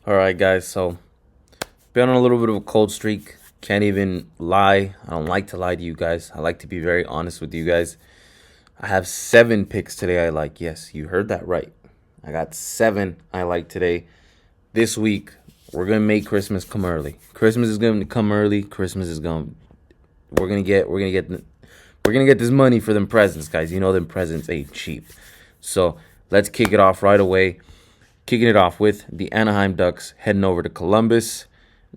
All right, guys. So, been on a little bit of a cold streak. Can't even lie. I don't like to lie to you guys. I like to be very honest with you guys. I have 7 picks today I like. Yes, you heard that right. I got 7 I like today. This week, we're going to make Christmas come early. Christmas is going to come early. Christmas is going we're going to get this money for them presents, guys. You know them presents ain't cheap. So, let's kick it off right away. Kicking it off with the Anaheim Ducks heading over to Columbus.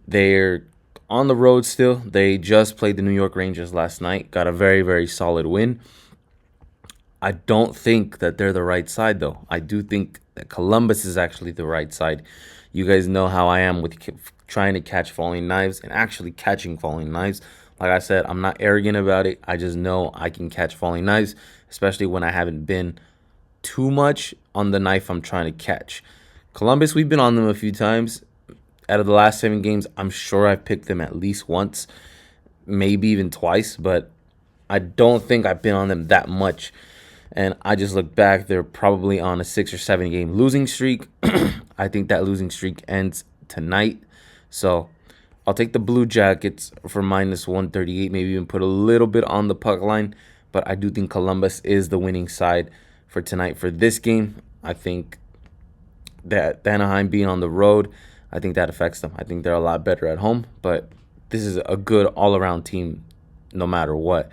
They're on the road still. They just played the New York Rangers last night. Got a very, very solid win. I don't think that they're the right side, though. I do think that Columbus is actually the right side. You guys know how I am with trying to catch falling knives and actually catching falling knives. Like I said, I'm not arrogant about it. I just know I can catch falling knives, especially when I haven't been too much on the knife I'm trying to catch. Columbus, we've been on them a few times. Out of the last 7 games, I'm sure I've picked them at least once, maybe even twice, but I don't think I've been on them that much. And I just look back, they're probably on a 6 or 7 game losing streak. I think that losing streak ends tonight. So I'll take the Blue Jackets for minus 138, maybe even put a little bit on the puck line. But I do think Columbus is the winning side for tonight for this game. I think that Anaheim being on the road, I think that affects them. I think they're a lot better at home, but this is a good all-around team no matter what.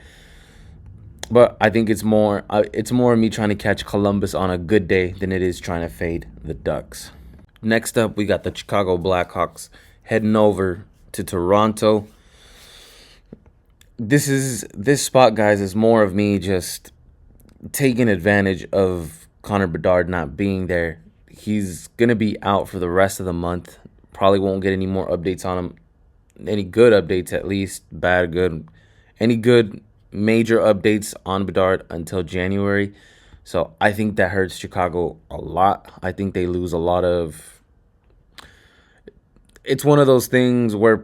But I think it's more me trying to catch Columbus on a good day than it is trying to fade the Ducks. Next up, we got the Chicago Blackhawks heading over to Toronto. This spot, guys, is more of me just taking advantage of Connor Bedard not being there. He's going to be out for the rest of the month. Probably won't get any more updates on him. Any good updates, at least. Bad, good. Any good major updates on Bedard until January. So I think that hurts Chicago a lot. I think they lose a lot of... It's one of those things where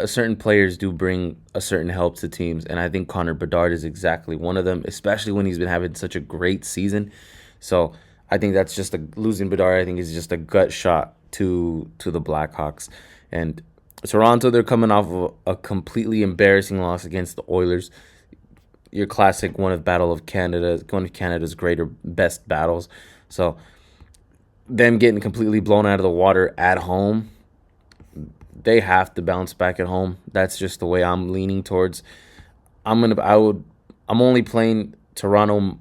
certain players do bring a certain help to teams. And I think Connor Bedard is exactly one of them, especially when he's been having such a great season. So I think that's just losing Bedard. I think is just a gut shot to the Blackhawks. And Toronto, they're coming off of a completely embarrassing loss against the Oilers. Your classic one of Canada's greater best battles. So them getting completely blown out of the water at home, they have to bounce back at home. That's just the way I'm leaning towards. I'm only playing Toronto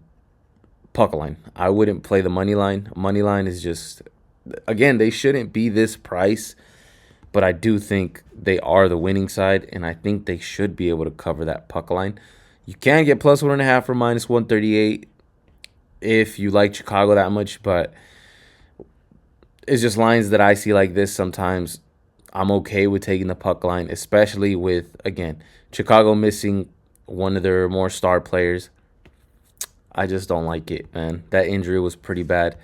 puck line. I wouldn't play the money line. Money line is just, again, they shouldn't be this price, but I do think they are the winning side, and I think they should be able to cover that puck line. You can get plus 1.5 for minus 138 if you like Chicago that much, but it's just lines that I see like this sometimes. I'm okay with taking the puck line, especially with, again, Chicago missing one of their more star players. I just don't like it, man. That injury was pretty bad.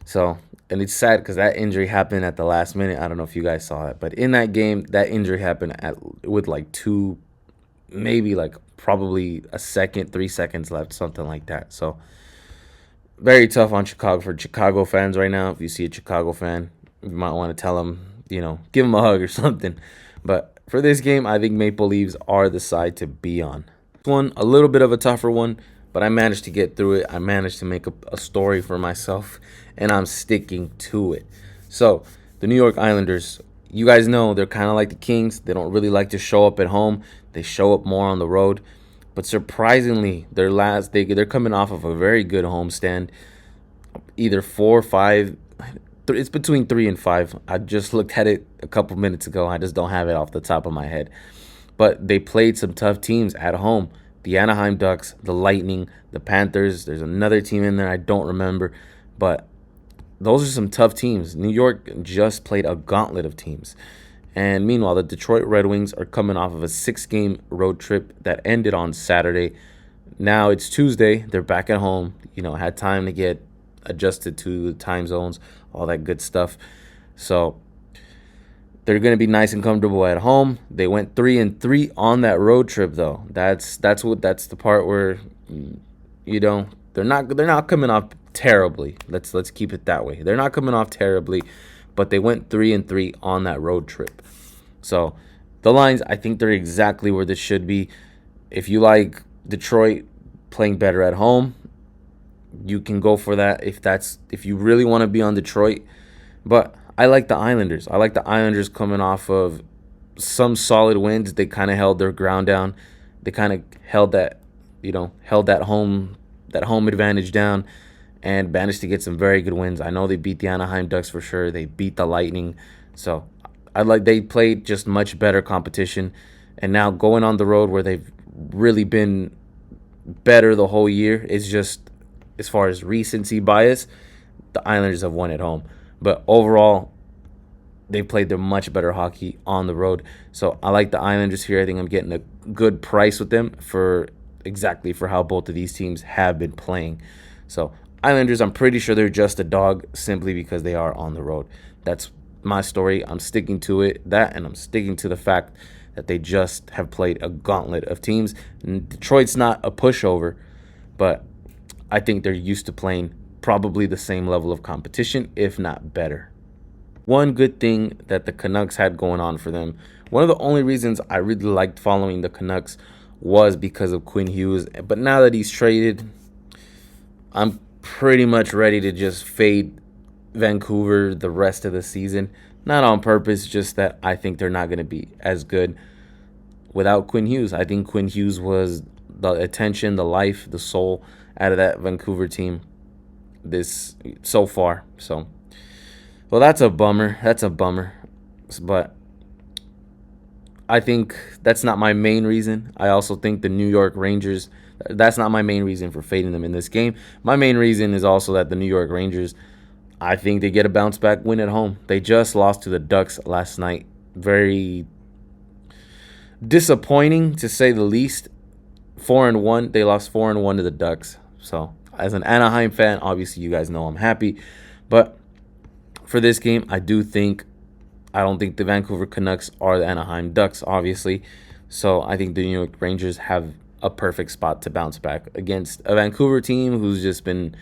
So, and it's sad because that injury happened at the last minute. I don't know if you guys saw it, but in that game, that injury happened with like probably a second, 3 seconds left, something like that. So, very tough on Chicago for Chicago fans right now. If you see a Chicago fan, you might want to tell them, give them a hug or something. But for this game, I think Maple Leafs are the side to be on. This one, a little bit of a tougher one, but I managed to get through it. I managed to make a story for myself, and I'm sticking to it. So, the New York Islanders, you guys know they're kind of like the Kings. They don't really like to show up at home. They show up more on the road. But surprisingly, they're coming off of a very good homestand. Either 4 or 5. It's between 3 and 5. I just looked at it a couple minutes ago. I just don't have it off the top of my head. But they played some tough teams at home. The Anaheim Ducks, the Lightning, the Panthers. There's another team in there I don't remember. But those are some tough teams. New York just played a gauntlet of teams. And meanwhile, the Detroit Red Wings are coming off of a 6-game road trip that ended on Saturday. Now it's Tuesday. They're back at home. Had time to get adjusted to the time zones, all that good stuff. So they're going to be nice and comfortable at home. They went 3-3 on that road trip, though. That's the part where they're not coming off terribly. Let's keep it that way. They're not coming off terribly, but they went 3-3 on that road trip. So the lines, I think they're exactly where this should be. If you like Detroit playing better at home, you can go for that if you really want to be on Detroit. But I like the Islanders. I like the Islanders coming off of some solid wins. They kind of held their ground down. They kind of held that home advantage down and managed to get some very good wins. I know they beat the Anaheim Ducks for sure. They beat the Lightning. So they played just much better competition. And now going on the road where they've really been better the whole year, it's just as far as recency bias, the Islanders have won at home. But overall, they played their much better hockey on the road. So I like the Islanders here. I think I'm getting a good price with them for how both of these teams have been playing. So Islanders, I'm pretty sure they're just a dog simply because they are on the road. That's my story. I'm sticking to it. And I'm sticking to the fact that they just have played a gauntlet of teams. Detroit's not a pushover, but I think they're used to playing probably the same level of competition, if not better. One good thing that the Canucks had going on for them, one of the only reasons I really liked following the Canucks was because of Quinn Hughes. But now that he's traded, I'm pretty much ready to just fade Vancouver the rest of the season. Not on purpose, just that I think they're not going to be as good without Quinn Hughes. I think Quinn Hughes was the attention, the life, the soul out of that Vancouver team so far. So, well, that's a bummer. But I think that's not my main reason. I also think the New York Rangers, that's not my main reason for fading them in this game. My main reason is also that the New York Rangers, I think they get a bounce back win at home. They just lost to the Ducks last night. Very disappointing to say the least. 4-1. They lost 4-1 to the Ducks. So as an Anaheim fan, obviously you guys know I'm happy. But for this game, I don't think the Vancouver Canucks are the Anaheim Ducks, obviously. So I think the New York Rangers have a perfect spot to bounce back against a Vancouver team who's just been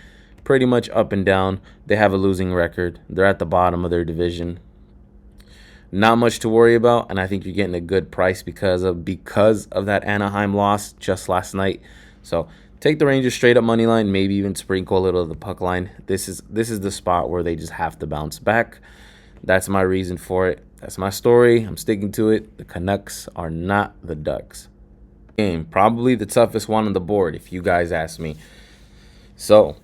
pretty much up and down. They have a losing record. They're at the bottom of their division. Not much to worry about, and I think you're getting a good price because of that Anaheim loss just last night. So take the Rangers straight up money line, maybe even sprinkle a little of the puck line. This is the spot where they just have to bounce back. That's my reason for it. That's my story. I'm sticking to it. The Canucks are not the Ducks. Game, probably the toughest one on the board, if you guys ask me. So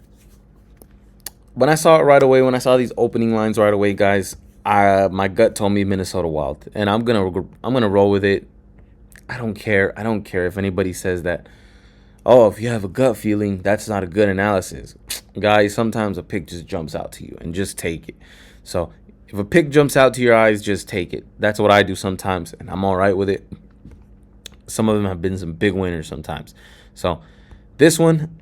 when I saw it right away, when I saw these opening lines right away, guys, my gut told me Minnesota Wild, and I'm gonna roll with it. I don't care if anybody says that. Oh, if you have a gut feeling, that's not a good analysis, guys. Sometimes a pick just jumps out to you, and just take it. So if a pick jumps out to your eyes, just take it. That's what I do sometimes, and I'm all right with it. Some of them have been some big winners sometimes. So this one,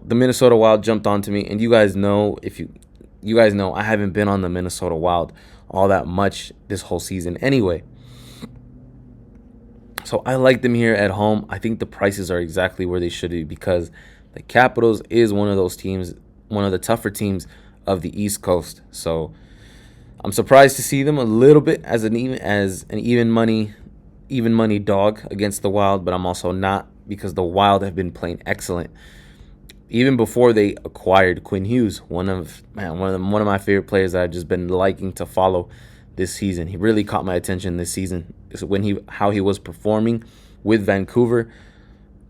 the Minnesota Wild jumped onto me, and you guys know I haven't been on the Minnesota Wild all that much this whole season anyway. So I like them here at home. I think the prices are exactly where they should be because the Capitals is one of those teams, one of the tougher teams of the East Coast. So I'm surprised to see them a little bit as an even money dog against the Wild, but I'm also not, because the Wild have been playing excellent. Even before they acquired Quinn Hughes, one of my favorite players that I've just been liking to follow this season. He really caught my attention this season how he was performing with Vancouver.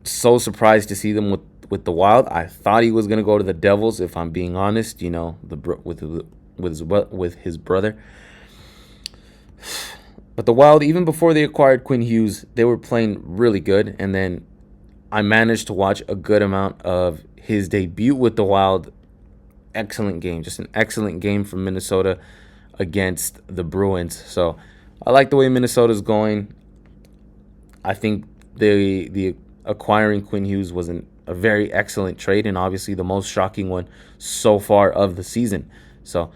So surprised to see them with the Wild. I thought he was gonna go to the Devils, if I'm being honest. With his brother. But the Wild, even before they acquired Quinn Hughes, they were playing really good, and then I managed to watch a good amount of his debut with the Wild. Excellent game. Just an excellent game from Minnesota against the Bruins. So I like the way Minnesota's going. I think the acquiring Quinn Hughes was a very excellent trade, and obviously the most shocking one so far of the season. So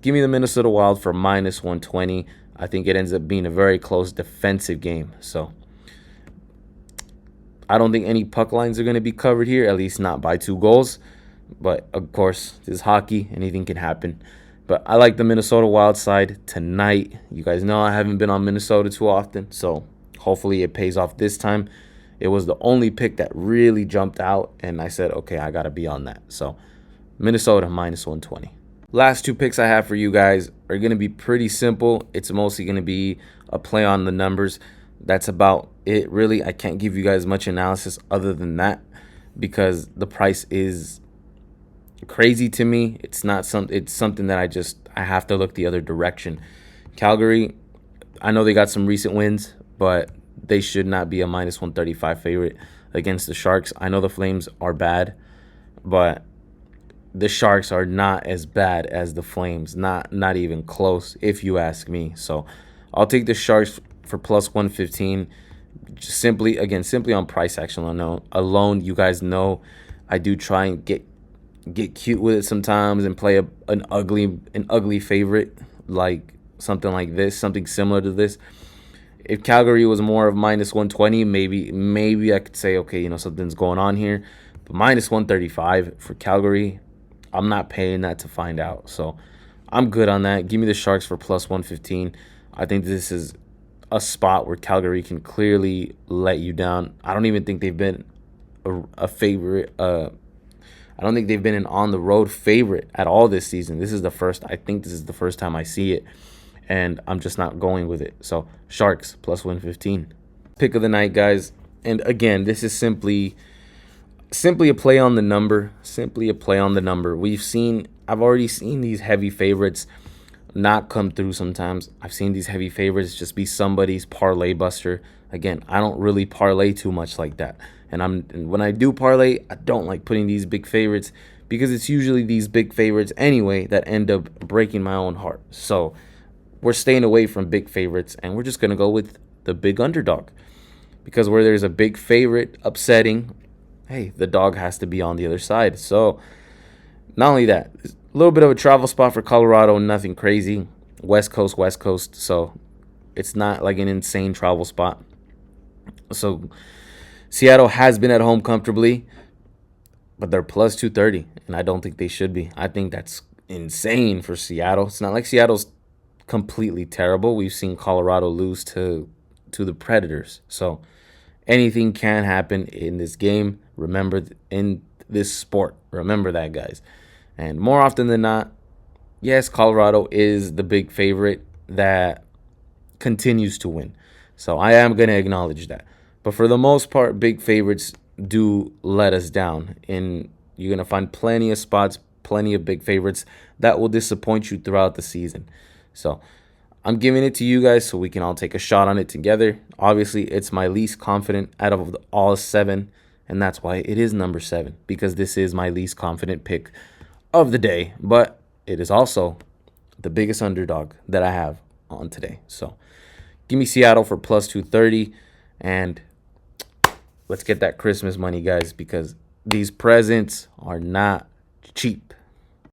give me the Minnesota Wild for -120. I think it ends up being a very close defensive game. So I don't think any puck lines are going to be covered here, at least not by 2 goals. But, of course, this is hockey. Anything can happen. But I like the Minnesota Wild side tonight. You guys know I haven't been on Minnesota too often, so hopefully it pays off this time. It was the only pick that really jumped out, and I said, okay, I got to be on that. So Minnesota minus 120. Last two picks I have for you guys are going to be pretty simple. It's mostly going to be a play on the numbers. That's about it, really. I can't give you guys much analysis other than that because the price is crazy to me. It's something that I have to look the other direction. Calgary, I know they got some recent wins, but they should not be a minus 135 favorite against the Sharks. I know the Flames are bad, but the Sharks are not as bad as the Flames. Not even close, if you ask me. So I'll take the Sharks for plus 115. Simply on price action alone. You guys know I do try and get cute with it sometimes and play an ugly favorite, like something like this, something similar to this. If Calgary was more of minus 120, maybe I could say, okay, something's going on here. But minus 135 for Calgary, I'm not paying that to find out. So I'm good on that. Give me the Sharks for plus 115. I think this is a spot where Calgary can clearly let you down. I don't even think they've been a favorite. I don't think they've been an on-the-road favorite at all this season. I think this is the first time I see it, and I'm just not going with it. So Sharks plus 115. Pick of the night, guys. And again, this is simply a play on the number. I've already seen these heavy favorites not come through sometimes. I've seen these heavy favorites just be somebody's parlay buster. Again, I don't really parlay too much like that. And when I do parlay, I don't like putting these big favorites because it's usually these big favorites anyway that end up breaking my own heart. So we're staying away from big favorites, and we're just going to go with the big underdog. Because where there's a big favorite upsetting, hey, the dog has to be on the other side. So not only that, a little bit of a travel spot for Colorado, nothing crazy. West Coast. So it's not like an insane travel spot. So Seattle has been at home comfortably, but they're plus 230, and I don't think they should be. I think that's insane for Seattle. It's not like Seattle's completely terrible. We've seen Colorado lose to the Predators. So anything can happen in this game. Remember, in this sport, remember that, guys. And more often than not, yes, Colorado is the big favorite that continues to win. So I am going to acknowledge that. But for the most part, big favorites do let us down. And you're going to find plenty of spots, plenty of big favorites that will disappoint you throughout the season. So I'm giving it to you guys so we can all take a shot on it together. Obviously, it's my least confident out of all 7, and that's why it is number 7, because this is my least confident pick of the day. But it is also the biggest underdog that I have on today. So give me Seattle for plus 230, and let's get that Christmas money, guys, because these presents are not cheap.